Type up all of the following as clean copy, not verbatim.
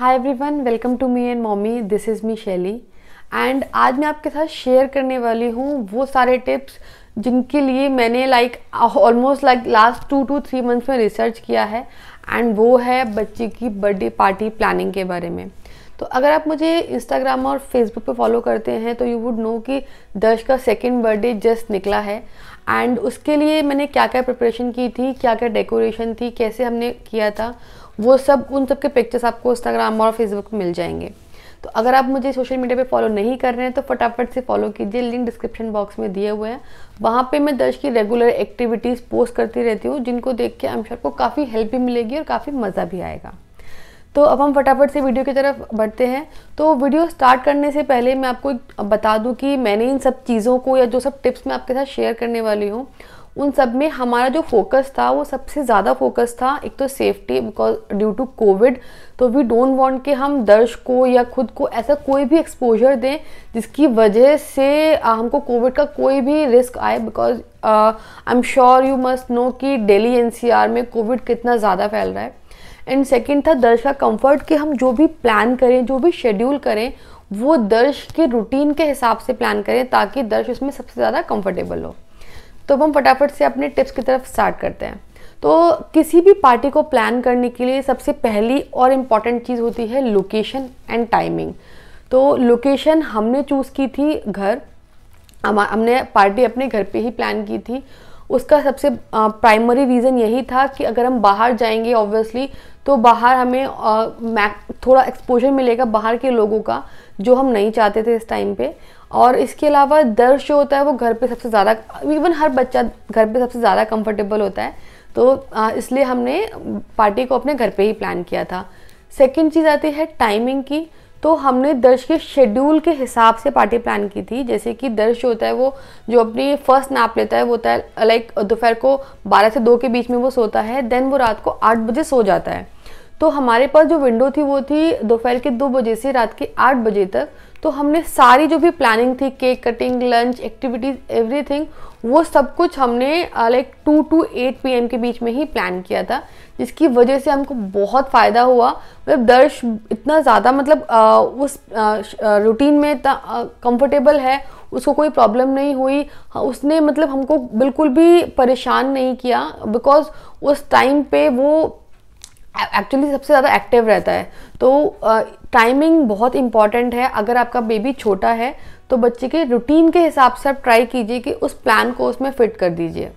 Hi everyone, welcome to me and mommy. This is me Shelly and आज मैं आपके साथ शेयर करने वाली हूँ वो सारे टिप्स जिनके लिए मैंने ऑलमोस्ट लास्ट 2 to 3 मंथ्स में रिसर्च किया है एंड वो है बच्चे की बर्थडे पार्टी प्लानिंग के बारे में। तो अगर आप मुझे इंस्टाग्राम और फेसबुक पे फॉलो करते हैं तो यू वुड नो कि दर्श का सेकंड बर्थडे जस्ट निकला है एंड उसके लिए मैंने क्या क्या प्रिपरेशन की थी, क्या क्या डेकोरेशन थी, कैसे हमने किया था, वो सब उन सब के पिक्चर्स आपको इंस्टाग्राम और फेसबुक पे मिल जाएंगे। तो अगर आप मुझे सोशल मीडिया पे फॉलो नहीं कर रहे हैं तो फटाफट से फॉलो कीजिए, लिंक डिस्क्रिप्शन बॉक्स में दिए हुए हैं। वहाँ पे मैं दर्श की रेगुलर एक्टिविटीज़ पोस्ट करती रहती हूँ जिनको देख के आई एम श्योर को काफ़ी हेल्प भी मिलेगी और काफ़ी मज़ा भी आएगा। तो अब हम फटाफट से वीडियो की तरफ बढ़ते हैं। तो वीडियो स्टार्ट करने से पहले मैं आपको बता दूं कि मैंने इन सब चीज़ों को या जो सब टिप्स मैं आपके साथ शेयर करने वाली हूँ उन सब में हमारा जो फोकस था वो सबसे ज़्यादा फोकस था एक तो safety, because due to Covid. तो वी डोंट वांट कि हम दर्श को या खुद को ऐसा कोई भी एक्सपोजर दें जिसकी वजह से हमको कोविड का कोई भी रिस्क आए, because I am sure you must know कि दिल्ली एनसीआर में कोविड कितना ज़्यादा फैल रहा है। एंड सेकेंड था दर्श का कंफर्ट, कि हम जो भी प्लान करें, जो भी शेड्यूल करें वो दर्श के रूटीन के हिसाब से प्लान करें ताकि दर्श उसमें सबसे ज़्यादा कंफर्टेबल हो। तो अब हम फटाफट से अपने टिप्स की तरफ स्टार्ट करते हैं। तो किसी भी पार्टी को प्लान करने के लिए सबसे पहली और इम्पॉर्टेंट चीज़ होती है लोकेशन एंड टाइमिंग। तो लोकेशन हमने चूज़ की थी घर, हमने पार्टी अपने घर पे ही प्लान की थी। उसका सबसे प्राइमरी रीज़न यही था कि अगर हम बाहर जाएंगे ऑब्वियसली तो बाहर हमें थोड़ा एक्सपोजर मिलेगा बाहर के लोगों का, जो हम नहीं चाहते थे इस टाइम पे। और इसके अलावा दर्श जो होता है वो घर पे सबसे ज़्यादा, इवन हर बच्चा घर पे सबसे ज़्यादा कंफर्टेबल होता है, तो इसलिए हमने पार्टी को अपने घर पे ही प्लान किया था। सेकंड चीज़ आती है टाइमिंग की। तो हमने दर्श के शेड्यूल के हिसाब से पार्टी प्लान की थी। जैसे कि दर्श होता है वो जो अपनी फर्स्ट नैप लेता है वो होता है लाइक दोपहर को 12 से 2 के बीच में वो सोता है, देन वो रात को 8 बजे सो जाता है। तो हमारे पास जो विंडो थी वो थी दोपहर के 2 बजे से रात के 8 बजे तक। तो हमने सारी जो भी प्लानिंग थी, cake cutting, lunch, activities, everything, वो सब कुछ हमने लाइक 2 to 8 PM के बीच में ही प्लान किया था, जिसकी वजह से हमको बहुत फ़ायदा हुआ। मतलब दर्श इतना ज़्यादा उस रूटीन में इतना कंफर्टेबल है, उसको कोई प्रॉब्लम नहीं हुई, उसने हमको बिल्कुल भी परेशान नहीं किया, बिकॉज उस टाइम पे वो एक्चुअली सबसे ज़्यादा एक्टिव रहता है। तो टाइमिंग बहुत इंपॉर्टेंट है। अगर आपका बेबी छोटा है तो बच्चे के रूटीन के हिसाब से आप ट्राई कीजिए कि उस प्लान को उसमें फिट कर दीजिए।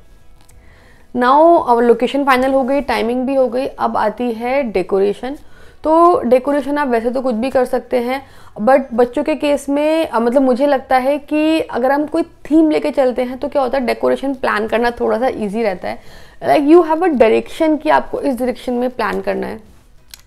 नाउ लोकेशन फाइनल हो गई, टाइमिंग भी हो गई, अब आती है डेकोरेशन। तो डेकोरेशन आप वैसे तो कुछ भी कर सकते हैं, बट बच्चों के केस में मुझे लगता है कि अगर हम कोई थीम लेके चलते हैं तो क्या होता है, डेकोरेशन प्लान करना थोड़ा सा ईजी रहता है। Like you have a direction कि आपको इस डायरेक्शन में प्लान करना है।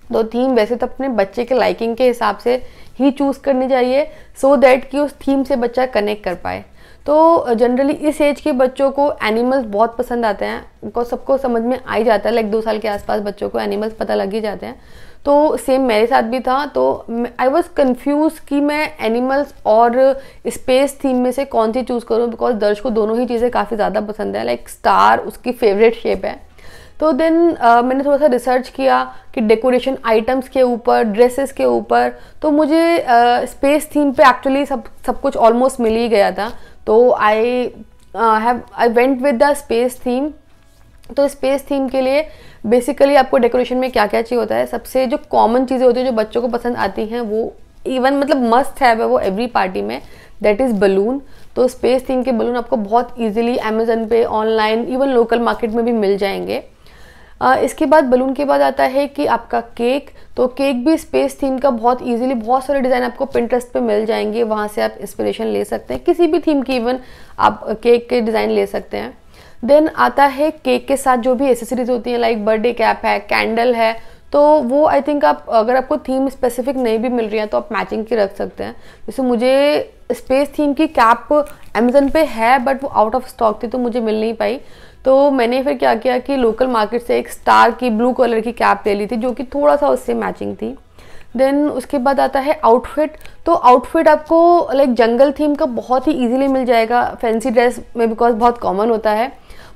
तो थीम वैसे तो अपने बच्चे के लाइकिंग के हिसाब से ही चूज़ करनी चाहिए, सो दैट कि उस थीम से बच्चा कनेक्ट कर पाए। तो जनरली इस एज के बच्चों को एनिमल्स बहुत पसंद आते हैं, उनको सबको समझ में आ ही जाता है, लाइक 2 साल के आसपास बच्चों को एनिमल्स पता लग ही जाते हैं। तो सेम मेरे साथ भी था। तो आई वॉज कन्फ्यूज कि मैं एनिमल्स और स्पेस थीम में से कौन सी चूज़ करूँ, बिकॉज दर्श को दोनों ही चीज़ें काफ़ी ज़्यादा पसंद है, लाइक स्टार उसकी फेवरेट शेप है। तो देन मैंने थोड़ा सा रिसर्च किया कि डेकोरेशन आइटम्स के ऊपर, ड्रेसेस के ऊपर, तो मुझे स्पेस थीम पे एक्चुअली सब कुछ ऑलमोस्ट मिल ही गया था। तो I went with the space theme. तो स्पेस थीम के लिए बेसिकली आपको डेकोरेशन में क्या क्या चाहिए होता है, सबसे जो कॉमन चीज़ें होती है जो बच्चों को पसंद आती हैं वो इवन मस्ट है वो एवरी पार्टी में, दैट इज़ बलून। तो स्पेस थीम के बलून आपको बहुत इजीली अमेजन पे, ऑनलाइन, इवन लोकल मार्केट में भी मिल जाएंगे। इसके बाद बलून के बाद आता है कि आपका केक। तो केक भी स्पेस थीम का बहुत इजीली, बहुत सारे डिज़ाइन आपको पिंटरेस्ट पे मिल जाएंगे, वहाँ से आप इंस्पिरेशन ले सकते हैं, किसी भी थीम की इवन आप केक के डिज़ाइन ले सकते हैं। देन आता है केक के साथ जो भी एसेसरीज होती हैं, लाइक बर्थडे कैप है, कैंडल है, तो वो आई थिंक आप अगर आपको थीम स्पेसिफिक नहीं भी मिल रही है तो आप मैचिंग की रख सकते हैं। जैसे मुझे स्पेस थीम की कैप अमेजन पे है बट वो आउट ऑफ स्टॉक थी तो मुझे मिल नहीं पाई। तो मैंने फिर क्या किया कि लोकल मार्केट से एक स्टार की ब्लू कलर की कैप ले ली थी जो कि थोड़ा सा उससे मैचिंग थी। देन उसके बाद आता है आउटफिट। तो आउटफिट आपको लाइक जंगल थीम का बहुत ही इजीली मिल जाएगा फैंसी ड्रेस में, बिकॉज बहुत कॉमन होता है।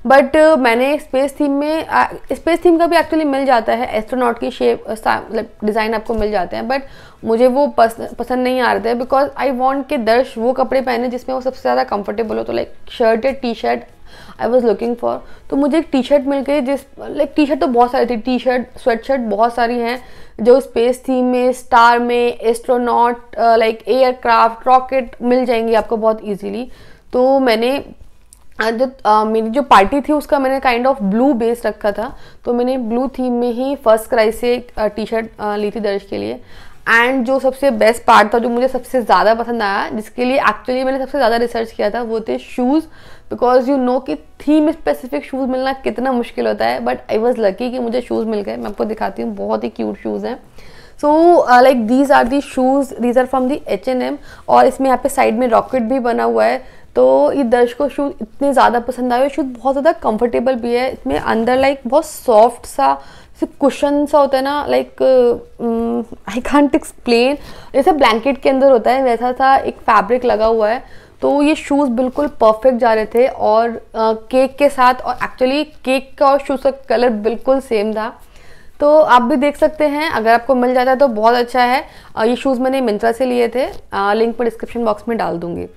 बट मैंने स्पेस थीम में स्पेस थीम का भी एक्चुअली मिल जाता है, एस्ट्रोनॉट की शेप डिज़ाइन आपको मिल जाते हैं, बट मुझे वो पसंद नहीं आ रहे थे बिकॉज आई वॉन्ट कि दर्श वो कपड़े पहने जिसमें वो सबसे ज़्यादा कंफर्टेबल हो। तो लाइक शर्ट या T shirt I was looking for. तो मुझे एक टी शर्ट मिल गई जिस लाइक टी शर्ट तो बहुत सारी थी, टी शर्ट स्वेट शर्ट बहुत सारी हैं जो स्पेस थीम में, स्टार में, एस्ट्रोनॉट, लाइक एयरक्राफ्ट, रॉकेट मिल जाएंगी आपको बहुत ईजीली। तो मैंने मेरी जो पार्टी थी उसका मैंने काइंड ऑफ ब्लू बेस रखा था, तो मैंने ब्लू थीम में ही फर्स्ट क्राई से टी शर्ट ली थी दर्श के लिए। एंड जो सबसे बेस्ट पार्ट था, जो मुझे सबसे ज़्यादा पसंद आया, जिसके लिए एक्चुअली मैंने सबसे ज़्यादा रिसर्च किया था, वो थे शूज़। बिकॉज यू नो कि थीम स्पेसिफिक शूज़ मिलना कितना मुश्किल होता है, बट आई वॉज लकी कि मुझे शूज़ मिल गए। मैं आपको दिखाती हूँ, बहुत ही क्यूट शूज़ हैं। So like these are the shoes, these are from the H&M, और इसमें यहाँ पे साइड में रॉकेट भी बना हुआ है। तो ये दर्श को शूज़ इतने ज़्यादा पसंद आए, शूज़ बहुत ज़्यादा कंफर्टेबल भी है। इसमें अंदर लाइक बहुत सॉफ्ट सा कुशन सा होता है ना, लाइक आई कांट एक्सप्लेन, जैसे ब्लैंकेट के अंदर होता है वैसा सा एक फैब्रिक लगा हुआ है। तो ये शूज़ बिल्कुल परफेक्ट जा रहे थे, और केक के साथ, और एक्चुअली केक का और शूज़ का कलर बिल्कुल सेम था। तो आप भी देख सकते हैं, अगर आपको मिल जाता है तो बहुत अच्छा है। ये शूज़ मैंने मिंत्रा से लिए थे, लिंक पर डिस्क्रिप्शन बॉक्स में डाल दूंगी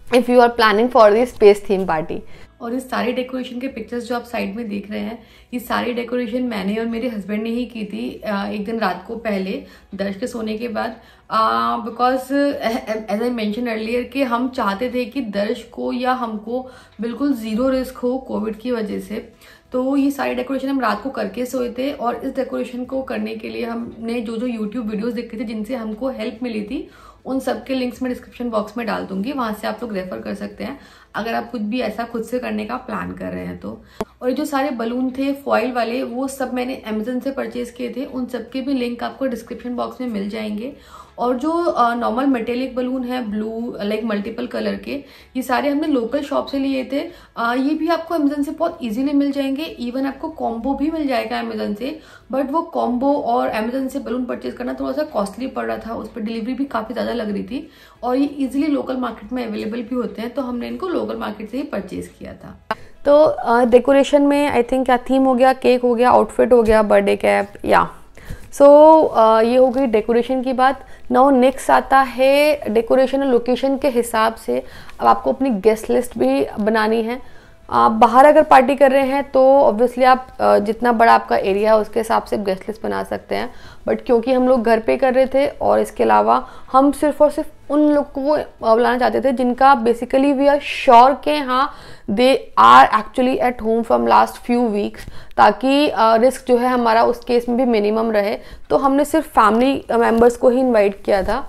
if you are planning for the space theme party. और इस सारी डेकोरेशन के पिक्चर्स जो आप साइड में देख रहे हैं, ये सारी डेकोरेशन मैंने और मेरे हस्बैंड ने ही की थी एक दिन रात को पहले दर्श के सोने के बाद। Because as I mention earlier कि हम चाहते थे कि दर्श को या हमको बिल्कुल ज़ीरो रिस्क हो कोविड की वजह से। तो ये सारी डेकोरेशन हम रात को करके सोए थे, और इस डेकोरेशन को करने के लिए हमने जो जो यूट्यूब वीडियोज़ देखे थे जिनसे हमको हेल्प मिली थी, उन सब के लिंक्स में डिस्क्रिप्शन बॉक्स में डाल दूंगी, वहां से आप लोग रेफर कर सकते हैं अगर आप कुछ भी ऐसा खुद से करने का प्लान कर रहे हैं तो। और ये जो सारे बलून थे फॉइल वाले, वो सब मैंने अमेजन से परचेज किए थे, उन सब के भी लिंक आपको डिस्क्रिप्शन बॉक्स में मिल जाएंगे। और जो नॉर्मल मेटेलिक बलून है ब्लू लाइक मल्टीपल कलर के, ये सारे हमने लोकल शॉप से लिए थे। ये भी आपको अमेजन से बहुत इजीली मिल जाएंगे, इवन आपको कॉम्बो भी मिल जाएगा अमेजन से, बट वो कॉम्बो और अमेजन से बलून परचेज करना थोड़ा सा कॉस्टली पड़ रहा था, उस पर डिलीवरी भी काफ़ी ज़्यादा लग रही थी, और ये इजीली लोकल मार्केट में अवेलेबल भी होते हैं, तो हमने इनको लोकल मार्केट से ही परचेज किया था। तो डेकोरेशन में आई थिंक क्या थीम हो गया, केक हो गया, आउटफिट हो गया, बर्थडे कैप, या सो ये हो गई डेकोरेशन की बात। नाउ नेक्स्ट आता है डेकोरेशन और लोकेशन के हिसाब से अब आपको अपनी गेस्ट लिस्ट भी बनानी है। आप बाहर अगर पार्टी कर रहे हैं तो ऑब्वियसली आप जितना बड़ा आपका एरिया है उसके हिसाब से गेस्ट लिस्ट बना सकते हैं, बट क्योंकि हम लोग घर पे कर रहे थे और इसके अलावा हम सिर्फ और सिर्फ उन लोग को बुलाना चाहते थे जिनका बेसिकली वी आर श्योर के हाँ they are actually at home from last few weeks, ताकि रिस्क जो है हमारा उस केस में भी मिनिमम रहे। तो हमने सिर्फ फैमिली मेम्बर्स को ही इन्वाइट किया था,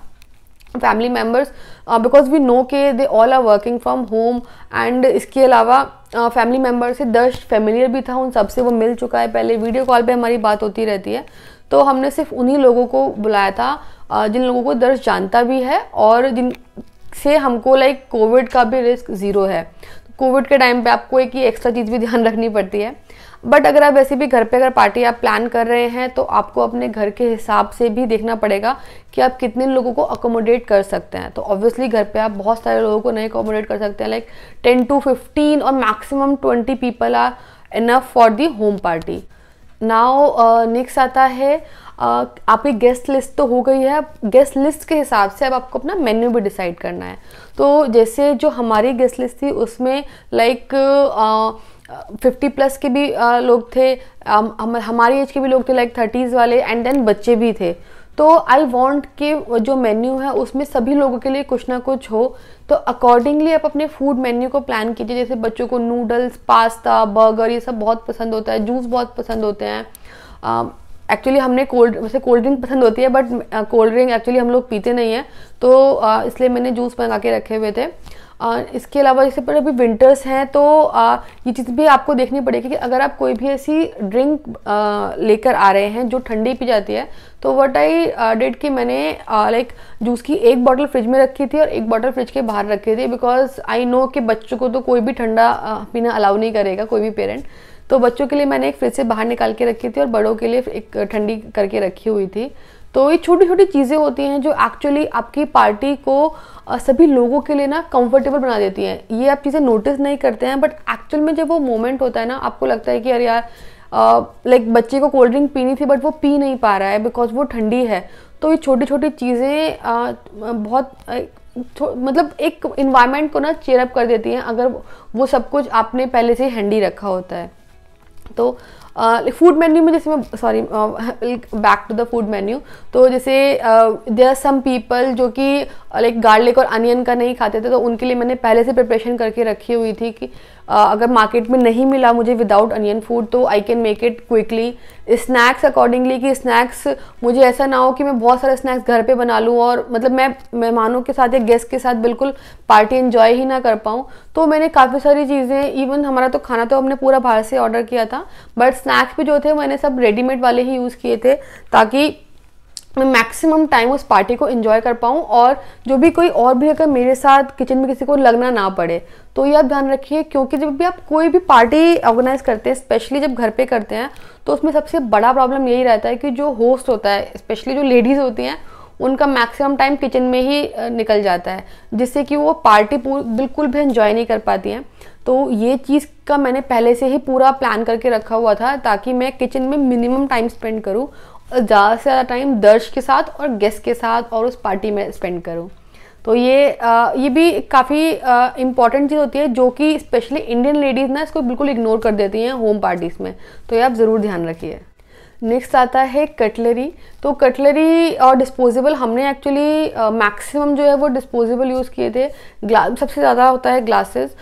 family members, because we know के they all are working from home. And इसके अलावा फैमिली मेम्बर से दर्श फेमिलियर भी था, उन सबसे वो मिल चुका है, पहले वीडियो कॉल पे हमारी बात होती रहती है। तो हमने सिर्फ उन्हीं लोगों को बुलाया था जिन लोगों को दर्श जानता भी है और जिन से हमको लाइक कोविड का भी रिस्क ज़ीरो है। कोविड के टाइम पे आपको एक ही एक्स्ट्रा चीज़ भी ध्यान रखनी पड़ती है, बट अगर आप वैसे भी घर पे अगर पार्टी आप प्लान कर रहे हैं तो आपको अपने घर के हिसाब से भी देखना पड़ेगा कि आप कितने लोगों को अकोमोडेट कर सकते हैं। तो ऑब्वियसली घर पे आप बहुत सारे लोगों को नहीं अकोमोडेट कर सकते हैं, लाइक 10 to 15 और maximum 20 people are enough for the home party. Now next आता है आपकी गेस्ट लिस्ट तो हो गई है, गेस्ट लिस्ट के हिसाब से अब आपको अपना मेन्यू भी डिसाइड करना है। तो जैसे जो हमारी गेस्ट लिस्ट थी उसमें लाइक 50 प्लस के भी लोग थे, हमारी एज के भी लोग थे लाइक 30s वाले, एंड देन बच्चे भी थे। तो आई वांट कि जो मेन्यू है उसमें सभी लोगों के लिए कुछ ना कुछ हो, तो अकॉर्डिंगली आप अपने फूड मेन्यू को प्लान कीजिए। जैसे बच्चों को नूडल्स, पास्ता, बर्गर ये सब बहुत पसंद होता है, जूस बहुत पसंद होते हैं। एक्चुअली हमने वैसे कोल्ड ड्रिंक पसंद होती है, बट कोल्ड ड्रिंक एक्चुअली हम लोग पीते नहीं हैं, तो इसलिए मैंने जूस मंगा के रखे हुए थे। इसके अलावा जैसे पर अभी विंटर्स हैं तो ये चीज़ भी आपको देखनी पड़ेगी कि अगर आप कोई भी ऐसी ड्रिंक लेकर आ रहे हैं जो ठंडी पी जाती है, तो व्हाट आई डिड कि मैंने लाइक जूस की एक बॉटल फ्रिज में रखी थी और एक बॉटल फ्रिज के बाहर रखी थी, बिकॉज आई नो कि बच्चों को तो कोई भी ठंडा पीना अलाउ नहीं करेगा, कोई भी पेरेंट। तो बच्चों के लिए मैंने एक फ्रिज से बाहर निकाल के रखी थी और बड़ों के लिए एक ठंडी करके रखी हुई थी। तो ये छोटी छोटी चीज़ें होती हैं जो एक्चुअली आपकी पार्टी को सभी लोगों के लिए ना कंफर्टेबल बना देती हैं। ये आप चीज़ें नोटिस नहीं करते हैं, बट एक्चुअल में जब वो मोमेंट होता है ना, आपको लगता है कि अरे यार लाइक बच्चे को कोल्ड ड्रिंक पीनी थी बट वो पी नहीं पा रहा है बिकॉज वो ठंडी है। तो ये छोटी छोटी चीज़ें बहुत मतलब एक इन्वायरमेंट को ना चेयर अप कर देती हैं अगर वो सब कुछ आपने पहले से ही हैंडी रखा होता है। तो फूड मेन्यू में जैसे मैं back to the food menu, तो जैसे देयर आर सम पीपल जो कि लाइक गार्लिक और अनियन का नहीं खाते थे, तो उनके लिए मैंने पहले से प्रिपरेशन करके रखी हुई थी कि अगर मार्केट में नहीं मिला मुझे विदाउट अनियन फूड तो I can make it quickly. Snacks accordingly कि स्नैक्स मुझे ऐसा ना हो कि मैं बहुत सारे स्नैक्स घर पे बना लूँ और मतलब मैं मेहमानों के साथ या गेस्ट के साथ बिल्कुल पार्टी एंजॉय ही ना कर पाऊँ। तो मैंने काफ़ी सारी चीज़ें, इवन हमारा तो खाना तो हमने पूरा बाहर से ऑर्डर किया था, बट स्नैक्स भी जो थे मैंने सब रेडीमेड वाले ही यूज़ किए थे ताकि मैं मैक्सिमम टाइम उस पार्टी को एंजॉय कर पाऊँ और जो भी कोई और भी अगर मेरे साथ किचन में किसी को लगना ना पड़े। तो ये आप ध्यान रखिए, क्योंकि जब भी आप कोई भी पार्टी ऑर्गेनाइज करते हैं, स्पेशली जब घर पे करते हैं, तो उसमें सबसे बड़ा प्रॉब्लम यही रहता है कि जो होस्ट होता है, स्पेशली जो लेडीज़ होती हैं, उनका मैक्सिमम टाइम किचन में ही निकल जाता है, जिससे कि वो पार्टी बिल्कुल भी एंजॉय नहीं कर पाती हैं। तो ये चीज़ का मैंने पहले से ही पूरा प्लान करके रखा हुआ था ताकि मैं किचन में मिनिमम टाइम स्पेंड करूँ, ज़्यादा से ज़्यादा टाइम दर्श के साथ और गेस्ट के साथ और उस पार्टी में स्पेंड करूँ। तो ये भी काफ़ी इम्पॉर्टेंट चीज़ होती है जो कि स्पेशली इंडियन लेडीज़ ना इसको बिल्कुल इग्नोर कर देती हैं होम पार्टीज़ में। तो ये आप ज़रूर ध्यान रखिए। नेक्स्ट आता है कटलरी। तो कटलरी और डिस्पोजेबल हमने एक्चुअली मैक्सिमम जो है वो डिस्पोजेबल यूज़ किए थे। ग्लास सबसे ज़्यादा होता है ग्लासेस।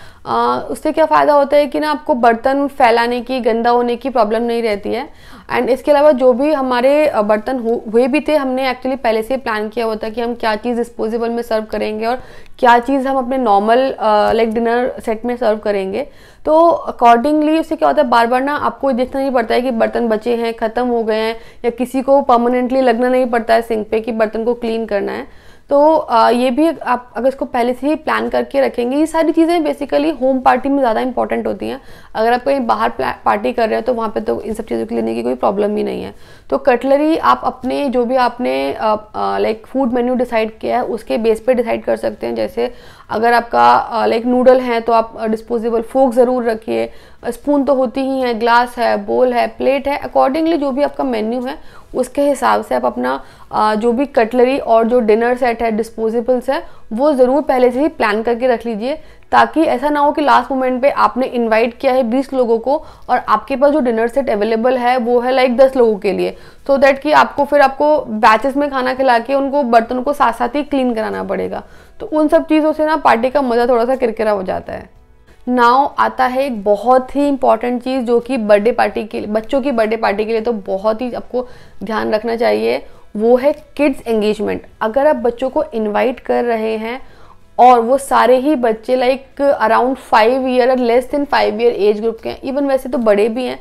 उससे क्या फ़ायदा होता है कि ना आपको बर्तन फैलाने की, गंदा होने की प्रॉब्लम नहीं रहती है। एंड इसके अलावा जो भी हमारे बर्तन हुए भी थे, हमने एक्चुअली पहले से प्लान किया हुआ था कि हम क्या चीज़ डिस्पोजेबल में सर्व करेंगे और क्या चीज़ हम अपने नॉर्मल लाइक डिनर सेट में सर्व करेंगे। तो अकॉर्डिंगली उससे क्या होता है, बार बार ना आपको देखना नहीं पड़ता है कि बर्तन बचे हैं, ख़त्म हो गए हैं, या किसी को परमानेंटली लगना नहीं पड़ता है सिंक पे कि बर्तन को क्लीन करना है। तो ये भी आप अगर इसको पहले से ही प्लान करके रखेंगे, ये सारी चीज़ें बेसिकली होम पार्टी में ज़्यादा इंपॉर्टेंट होती हैं। अगर आप कहीं बाहर पार्टी कर रहे हो तो वहाँ पे तो इन सब चीज़ों को लेने की कोई प्रॉब्लम ही नहीं है। तो कटलरी आप अपने जो भी आपने लाइक फूड मेन्यू डिसाइड किया है उसके बेस पे डिसाइड कर सकते हैं। जैसे अगर आपका लाइक नूडल है तो आप डिस्पोजेबल फोक ज़रूर रखिए, स्पून तो होती ही है, ग्लास है, बोल है, प्लेट है। अकॉर्डिंगली जो भी आपका मेन्यू है उसके हिसाब से आप अपना जो भी कटलरी और जो डिनर सेट है, डिस्पोजेबल्स है, वो ज़रूर पहले से ही प्लान करके रख लीजिए, ताकि ऐसा ना हो कि लास्ट मोमेंट पे आपने इनवाइट किया है 20 लोगों को और आपके पास जो डिनर सेट अवेलेबल है वो है लाइक 10 लोगों के लिए, सो दैट कि आपको फिर आपको बैचेस में खाना खिला के उनको बर्तनों को साथ साथ ही क्लीन कराना पड़ेगा। तो उन सब चीज़ों से ना पार्टी का मज़ा थोड़ा सा किरकिरा हो जाता है। नाउ आता है एक बहुत ही इंपॉर्टेंट चीज़ जो कि बर्थडे पार्टी के लिए, बच्चों की बर्थडे पार्टी के लिए तो बहुत ही आपको ध्यान रखना चाहिए, वो है किड्स एंगेजमेंट। अगर आप बच्चों को इनवाइट कर रहे हैं और वो सारे ही बच्चे लाइक अराउंड 5 ईयर और less than 5 year age group के हैं, इवन वैसे तो बड़े भी हैं,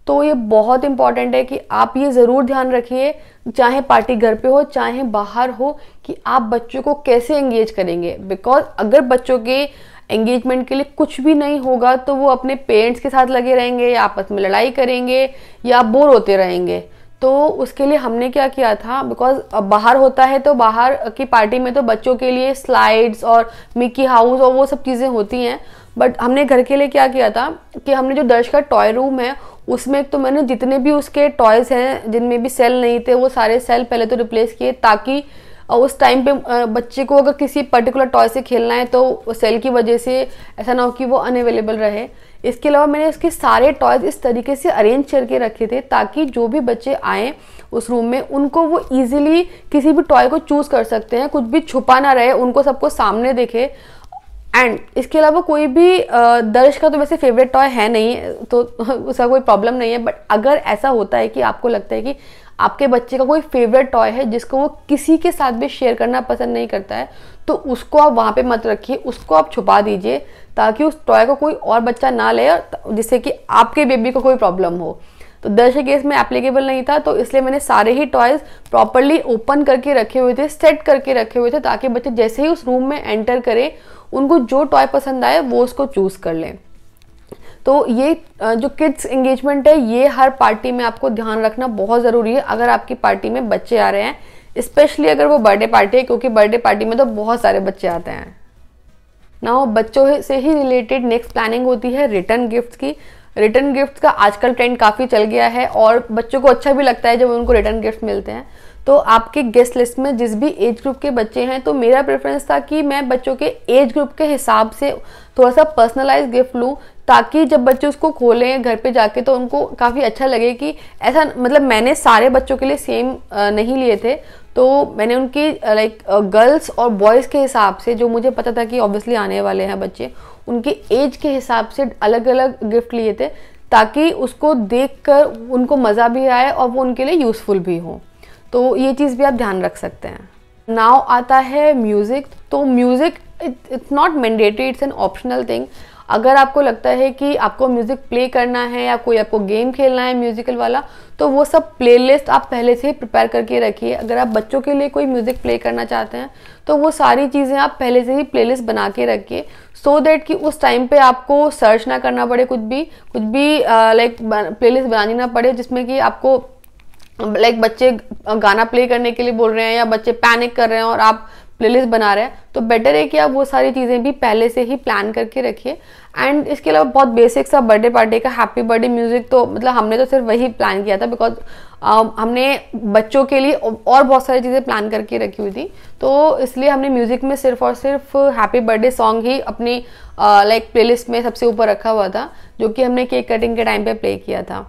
तो ये बहुत इंपॉर्टेंट है कि आप ये ज़रूर ध्यान रखिए, चाहे पार्टी घर पे हो चाहे बाहर हो, कि आप बच्चों को कैसे एंगेज करेंगे। बिकॉज अगर बच्चों के एंगेजमेंट के लिए कुछ भी नहीं होगा तो वो अपने पेरेंट्स के साथ लगे रहेंगे या आपस में लड़ाई करेंगे या बोर होते रहेंगे। तो उसके लिए हमने क्या किया था, बिकॉज बाहर होता है तो बाहर की पार्टी में तो बच्चों के लिए स्लाइड्स और मिकी हाउस और वो सब चीज़ें होती हैं, बट हमने घर के लिए क्या किया था कि हमने जो दर्श का टॉय रूम है उसमें तो मैंने जितने भी उसके टॉयज़ हैं जिनमें भी सेल नहीं थे वो सारे सेल पहले तो रिप्लेस किए, ताकि उस टाइम पे बच्चे को अगर किसी पर्टिकुलर टॉय से खेलना है तो सेल की वजह से ऐसा ना हो कि वो अनअवेलेबल रहे। इसके अलावा मैंने इसके सारे टॉयज इस तरीके से अरेंज करके रखे थे ताकि जो भी बच्चे आएँ उस रूम में उनको वो इजीली किसी भी टॉय को चूज़ कर सकते हैं, कुछ भी छुपा ना रहे, उनको सबको सामने दिखे। एंड इसके अलावा कोई भी दर्श का तो वैसे फेवरेट टॉय है नहीं तो उसका कोई प्रॉब्लम नहीं है, बट अगर ऐसा होता है कि आपको लगता है कि आपके बच्चे का कोई फेवरेट टॉय है जिसको वो किसी के साथ भी शेयर करना पसंद नहीं करता है, तो उसको आप वहाँ पे मत रखिए, उसको आप छुपा दीजिए ताकि उस टॉय को कोई और बच्चा ना ले, जिससे कि आपके बेबी को कोई प्रॉब्लम हो। तो दर्श के केस में एप्लीकेबल नहीं था, तो इसलिए मैंने सारे ही टॉयज प्रॉपरली ओपन करके रखे हुए थे, सेट करके रखे हुए थे, ताकि बच्चे जैसे ही उस रूम में एंटर करें उनको जो टॉय पसंद आए वो उसको चूज़ कर लें। तो ये जो किड्स एंगेजमेंट है ये हर पार्टी में आपको ध्यान रखना बहुत ज़रूरी है। अगर आपकी पार्टी में बच्चे आ रहे हैं स्पेशली अगर वो बर्थडे पार्टी है, क्योंकि बर्थडे पार्टी में तो बहुत सारे बच्चे आते हैं। नाउ बच्चों से ही रिलेटेड नेक्स्ट प्लानिंग होती है रिटर्न गिफ्ट्स की। रिटर्न गिफ्ट्स का आजकल ट्रेंड काफ़ी चल गया है और बच्चों को अच्छा भी लगता है जब उनको रिटर्न गिफ्ट मिलते हैं। तो आपके गेस्ट लिस्ट में जिस भी एज ग्रुप के बच्चे हैं, तो मेरा प्रेफरेंस था कि मैं बच्चों के एज ग्रुप के हिसाब से थोड़ा सा पर्सनलाइज गिफ्ट लूँ, ताकि जब बच्चे उसको खोलें घर पे जाके तो उनको काफ़ी अच्छा लगे कि ऐसा, मतलब मैंने सारे बच्चों के लिए सेम नहीं लिए थे, तो मैंने उनकी लाइक गर्ल्स और बॉयज़ के हिसाब से, जो मुझे पता था कि ऑब्वियसली आने वाले हैं बच्चे, उनके एज के हिसाब से अलग अलग गिफ्ट लिए थे, ताकि उसको देखकर उनको मज़ा भी आए और वो उनके लिए यूज़फुल भी हो। तो ये चीज़ भी आप ध्यान रख सकते हैं। नाउ आता है म्यूज़िक। तो music it's not mandatory, it's an optional thing. अगर आपको लगता है कि आपको म्यूज़िक प्ले करना है या कोई आपको गेम खेलना है म्यूज़िकल वाला, तो वो सब प्लेलिस्ट आप पहले से ही प्रिपेयर करके रखिए। अगर आप बच्चों के लिए कोई म्यूज़िक प्ले करना चाहते हैं तो वो सारी चीज़ें आप पहले से ही प्लेलिस्ट बना के रखिए, सो दैट कि उस टाइम पे आपको सर्च ना करना पड़े, कुछ भी लाइक प्लेलिस्ट बनानी ना पड़े जिसमें कि आपको लाइक बच्चे गाना प्ले करने के लिए बोल रहे हैं या बच्चे पैनिक कर रहे हैं और आप प्लेलिस्ट बना रहे हैं। तो बेटर है कि आप वो सारी चीज़ें भी पहले से ही प्लान करके रखिए। एंड इसके अलावा बहुत बेसिक सा बर्थडे पार्टी का हैप्पी बर्थडे म्यूजिक, तो मतलब हमने तो सिर्फ वही प्लान किया था, बिकॉज हमने बच्चों के लिए और बहुत सारी चीज़ें प्लान करके रखी हुई थी, तो इसलिए हमने म्यूजिक में सिर्फ और सिर्फ हैप्पी बर्थडे सॉन्ग ही अपनी लाइक प्लेलिस्ट में सबसे ऊपर रखा हुआ था, जो कि हमने केक कटिंग के टाइम पे प्ले किया था।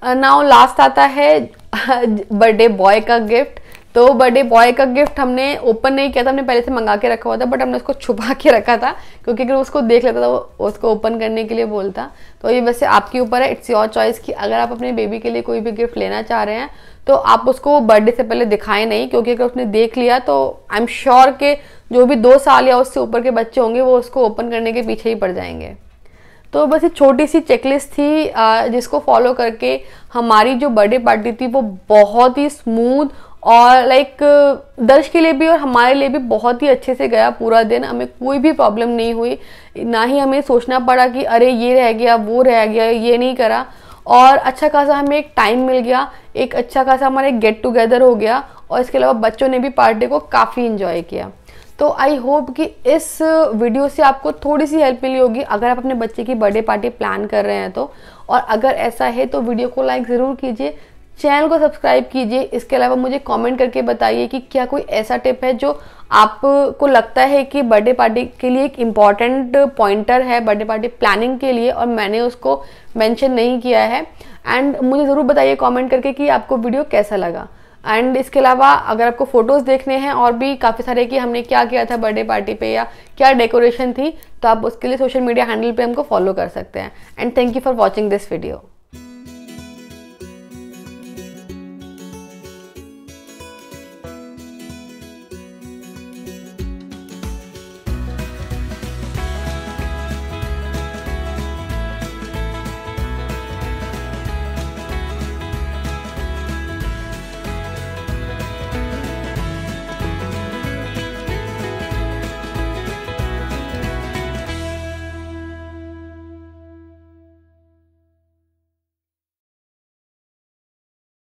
नाउ लास्ट आता है बर्थडे बॉय का गिफ्ट। तो बर्थडे बॉय का गिफ्ट हमने ओपन नहीं किया था, हमने पहले से मंगा के रखा हुआ था, बट हमने उसको छुपा के रखा था, क्योंकि अगर उसको देख लेता था वो उसको ओपन करने के लिए बोलता। तो ये वैसे आपके ऊपर है, इट्स योर चॉइस कि अगर आप अपने बेबी के लिए कोई भी गिफ्ट लेना चाह रहे हैं तो आप उसको बर्थडे से पहले दिखाएं नहीं, क्योंकि अगर उसने देख लिया तो आई एम श्योर के जो भी 2 साल या उससे ऊपर के बच्चे होंगे वो उसको ओपन करने के पीछे ही पड़ जाएंगे। तो बस ये छोटी सी चेकलिस्ट थी जिसको फॉलो करके हमारी जो बर्थडे पार्टी थी वो बहुत ही स्मूथ और लाइक दर्श के लिए भी और हमारे लिए भी बहुत ही अच्छे से गया पूरा दिन। हमें कोई भी प्रॉब्लम नहीं हुई, ना ही हमें सोचना पड़ा कि अरे ये रह गया वो रह गया, ये नहीं करा। और अच्छा खासा हमें एक टाइम मिल गया, एक अच्छा खासा हमारा एक गेट टुगेदर हो गया, और इसके अलावा बच्चों ने भी पार्टी को काफ़ी इंजॉय किया। तो आई होप कि इस वीडियो से आपको थोड़ी सी हेल्प मिली होगी अगर आप अपने बच्चे की बर्थडे पार्टी प्लान कर रहे हैं तो। और अगर ऐसा है तो वीडियो को लाइक ज़रूर कीजिए, चैनल को सब्सक्राइब कीजिए। इसके अलावा मुझे कमेंट करके बताइए कि क्या कोई ऐसा टिप है जो आपको लगता है कि बर्थडे पार्टी के लिए एक इम्पॉर्टेंट पॉइंटर है बर्थडे पार्टी प्लानिंग के लिए और मैंने उसको मेंशन नहीं किया है। एंड मुझे ज़रूर बताइए कमेंट करके कि आपको वीडियो कैसा लगा। एंड इसके अलावा अगर आपको फोटोज़ देखने हैं और भी काफ़ी सारे कि हमने क्या किया था बर्थडे पार्टी पे या क्या डेकोरेशन थी, तो आप उसके लिए सोशल मीडिया हैंडल पे हमको फॉलो कर सकते हैं। And thank you for watching this video.